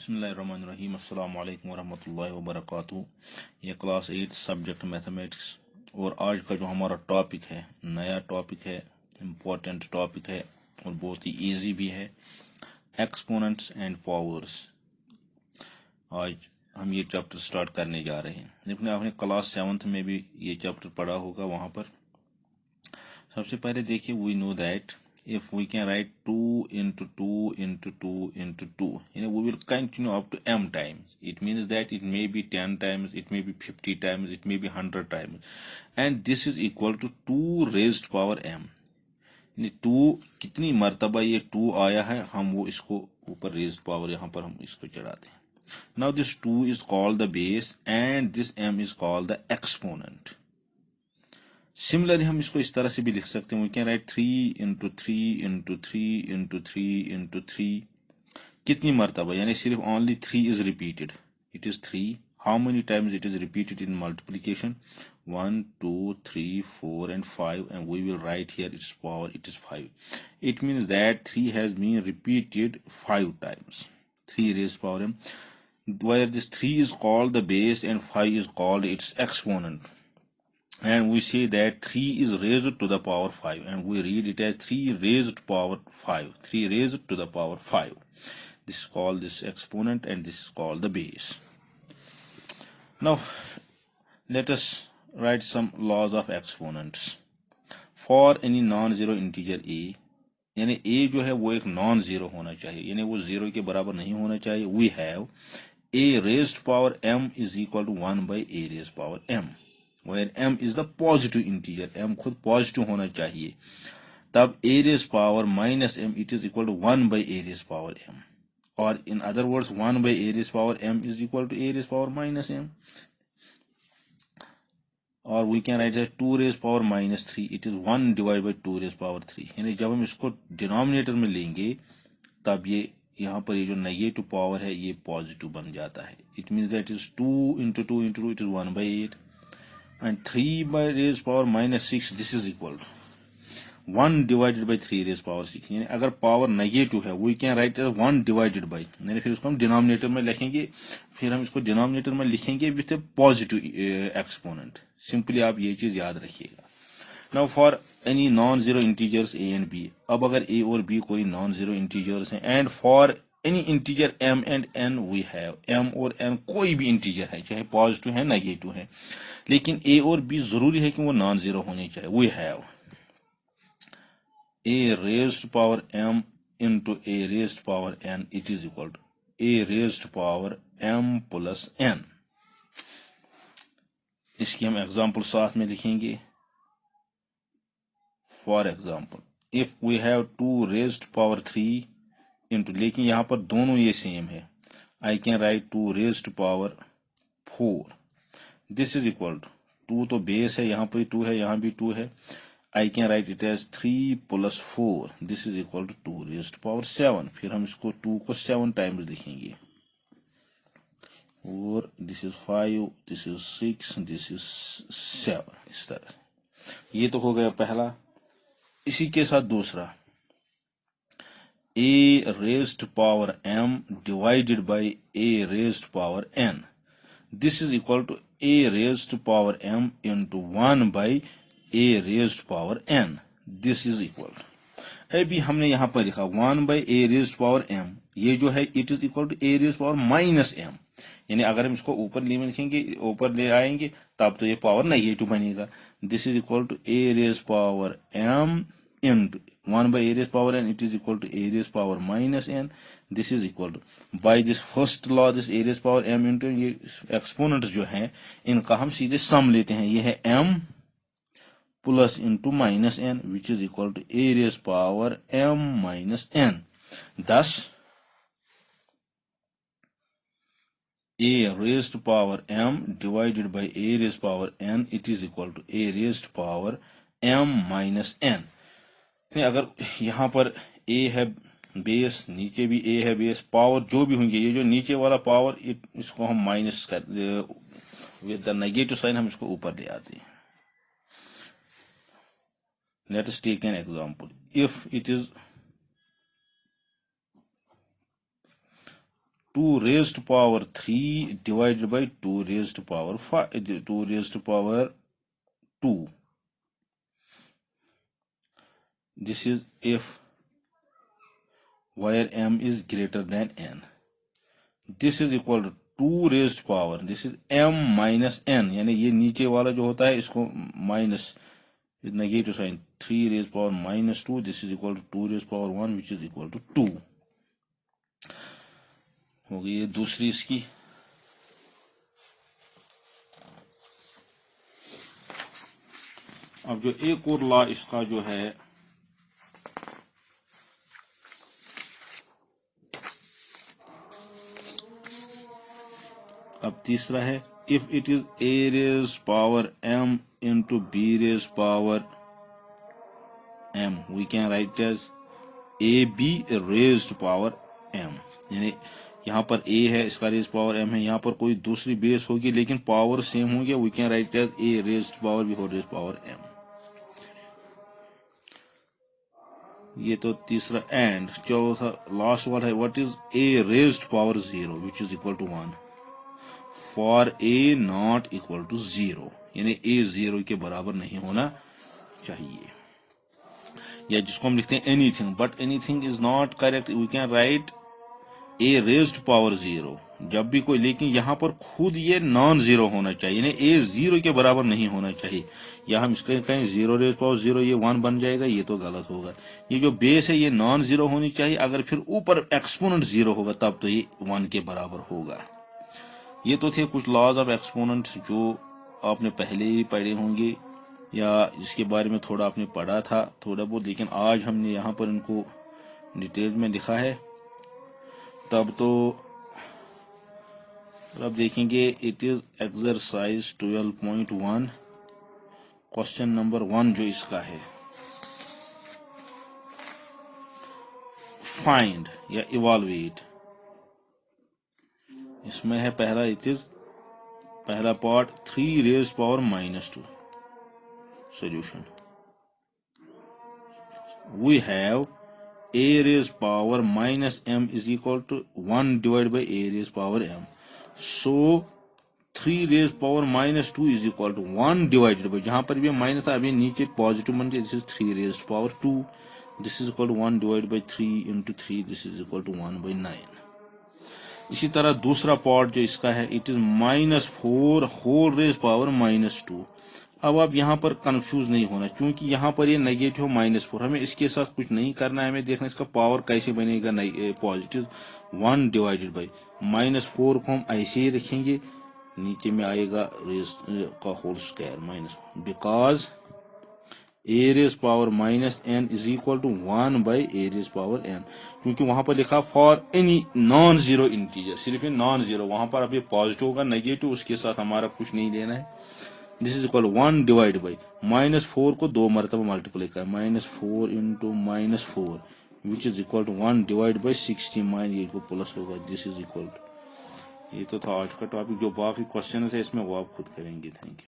बिस्मिल्लाहिर्रहमानिर्रहीम अस्सलाम वालेकुम वरहमतुल्लाहि वबरकातुहू। ये क्लास 8 सब्जेक्ट मैथमेटिक्स और आज का जो हमारा टॉपिक है नया टॉपिक है, इम्पोर्टेंट टॉपिक है और बहुत ही इजी भी है, एक्सपोनेंट्स एंड पावर्स। आज हम ये चैप्टर स्टार्ट करने जा रहे हैं। लेकिन आपने क्लास 7 में भी ये चैप्टर पढ़ा होगा। वहां पर सबसे पहले देखिए, we know that if we can write 2 into 2 into 2 into 2, we will continue up to m times. It means that it may be 10 times, it may be 50 times, it may be 100 times, and this is equal to 2 raised power m. 2 कितनी मर्तबा ये 2 आया है, हम वो इसको ऊपर raised power यहाँ पर हम इसको चढ़ाते हैं. Now this 2 is called the base and this m is called the exponent. Similarly हम इसको इस तरह से भी लिख सकते हैं, we can right 3 into 3 into 3 into 3 into 3. कितनी मर्तबा, यानी सिर्फ only 3 is repeated. It is 3. How many times it is repeated in multiplication? 1, 2, 3, 4 and 5, and we will write here its power, it is 5. It means that 3 has been repeated 5 times. 3 raised power m, where this 3 is called the base and 5 is called its exponent. And we say that 3 is raised to the power 5, and we read it as 3 raised to power 5. 3 raised to the power 5. This is called this exponent and this is called the base. Now let us write some laws of exponents. For any non-zero integer a, यानी a जो है वो एक non zero होना चाहिए, यानी वो zero के बराबर नहीं होना चाहिए. We have a raised power m is equal to 1 by a raised power m, where m is the positive integer. m खुद positive होना चाहिए. तब a raised power minus m, it is equal to 1 by a raised power m, or in other words 1 by a raised power m is equal to a raised power minus m, or we can write as 2 raised power minus 3, it is 1 divided by 2 raised power 3. यानी जब हम इसको denominator में लेंगे तब ये यहाँ पर ये जो नेगेटिव पावर है ये पॉजिटिव बन जाता है. It means that is 2 into 2 into 2, it is 1 by 8, and 3 by raised power minus 6, this is equal to 1 divided by 3 raised power 6. यानी अगर पावर नेगेटिव है we can write as 1 divided by, यानी फिर उसको हम डिनोमिनेटर में लिखेंगे, फिर हम इसको डिनोमिनेटर में लिखेंगे with a positive exponent. Simply आप ये चीज याद रखिएगा. Now for any non zero integers a and b, अब अगर a और b कोई नॉन जीरो इंटीजर्स हैं, and for any integer m and n we have, m और n कोई भी इंटीजर है, चाहे पॉजिटिव है नेगेटिव है, लेकिन a और b जरूरी है कि वो नॉन जीरो होने चाहिए. We have a raised power m into a raised power n, it is equal to a raised power m plus n. इसकी हम एग्जांपल साथ में लिखेंगे. For example if we have 2 raised power 3 into, लेकिन यहां पर दोनों ये सेम है, I can write 2 raised power 4. This is equal to 2 तो बेस है, यहां पर 2 है, यहां भी 2 है. I can write it as 3 plus 4. This is equal to 2 raised to power 7. फिर हम इसको 2 को 7 times लिखेंगे. और this is 5, this is 6, this is 7. इस तरह. ये तो हो गया पहला. इसी के साथ दूसरा, a raised to power m divided by a raised to power n. This is equal to a raised to power m into 1 by a raised to power n. This is equal to, अभी हमने यहां पर लिखा 1 by a raised to power m, ये जो है it is equal to a raised to power minus m. यानी अगर हम इसको ऊपर लिखेंगे, ऊपर ले आएंगे तब तो ये पावर नेगेटिव बनेगा. This is equal to a raised power m into 1 by a raised power n, it is equal to a raised power minus n. This is equal to, by this first law, this a raised power m into, ये exponent जो है इनका हम सीधे सम लेते हैं. ये है m plus into minus n, which is equal to a raised power m minus n. Thus a raised power m divided by a raised power n, it is equal to a raised power m minus n. अगर यहां पर a है base, नीचे भी a है base, power जो भी होंगे, ये जो नीचे वाला पावर इसको हम माइनस कर विद द नेगेटिव साइन हम इसको ऊपर ले आते हैं. Let us take an example. If it is 2 raised to power 3 divided by 2 raised to power 5, 2 raised to power 2. This is if where m is greater than n. This is equal to 2 raised to power, this is m minus n, यानी ये नीचे वाला जो होता है इसको minus negative sign, 3 raised to power minus 2, this is equal to 2 raised to power 1 which is equal to 2. हो गई ये दूसरी इसकी. अब जो एक और लॉ इसका जो है, अब तीसरा है if it is a raised power m into b raised power m, we can write as ab raised power m. यानी यहाँ पर a है, इसका रेज पावर m है, यहाँ पर कोई दूसरी बेस होगी लेकिन पावर सेम होगी, we can write as a raised power b whole raised power m. ये तो तीसरा. एंड चौथा लास्ट वाला है what is a raised power 0 which is equal to 1 for a not equal to 0, यानी a 0 के बराबर नहीं होना चाहिए. या जिसको हम लिखते हैं anything, but anything is not correct, we can write a raised power 0 जब भी कोई, लेकिन यहाँ पर खुद ये नॉन जीरो होना चाहिए, यानी a 0 के बराबर नहीं होना चाहिए. या हम इसके कहें 0 raised power 0 ये 1 बन जाएगा, ये तो गलत होगा. ये जो बेस है ये नॉन जीरो होनी चाहिए, अगर फिर ऊपर एक्सपोनेंट 0 होगा तब तो ये 1 के बराबर होगा. ये तो थे कुछ लॉज ऑफ एक्सपोनेंट्स जो आपने पहले ही पढ़े होंगे या जिसके बारे में थोड़ा आपने पढ़ा था थोड़ा बहुत, लेकिन आज हमने यहाँ पर इनको डिटेल में लिखा है. तब तो अब देखेंगे it is exercise 12.1 question number 1 जो इसका है, फाइंड या इवॉल्वेट. इसमें है पहला, इट इज पहला part 3 raised power minus 2 solution. We have a raised power minus m is equal to 1 divided by a raised power m. So 3 raised power minus 2 is equal to 1 divided by, जहां पर भी minus था अभी नीचे positive बन गया, this is 3 raised power 2, this is equal to 1 divided by 3 into 3, this is equal to 1 by 9. इसी तरह दूसरा पार्ट जो इसका है it is -4 whole raise power -2. अब आप यहाँ पर कंफ्यूज नहीं होना, क्योंकि यहाँ पर ये नेगेटिव -4, हमें इसके साथ कुछ नहीं करना है, हमें देखना इसका पावर कैसे बनेगा पॉजिटिव. 1 डिवाइडेड बाई -4 को हम ऐसे ही रखेंगे, नीचे में आएगा रेज का whole square minus, because a raised power minus n is equal to 1 by a raised power n, क्योंकि वहां पर लिखा for any non zero integer, सिर्फ नॉन जीरो, वहां पर अब ये पॉजिटिव होगा नेगेटिव उसके साथ हमारा कुछ नहीं लेना है. This is equal 1 divide by -4 को 2 मरतबा मल्टीप्लाई कर, -4 into -4 which is equal to 1 divide by 60 ये को प्लस होगा, दिस इज इक्वल टू. ये तो था आज का टॉपिक. जो बाकी क्वेश्चन है इसमें वो आप खुद करेंगे. Thank you.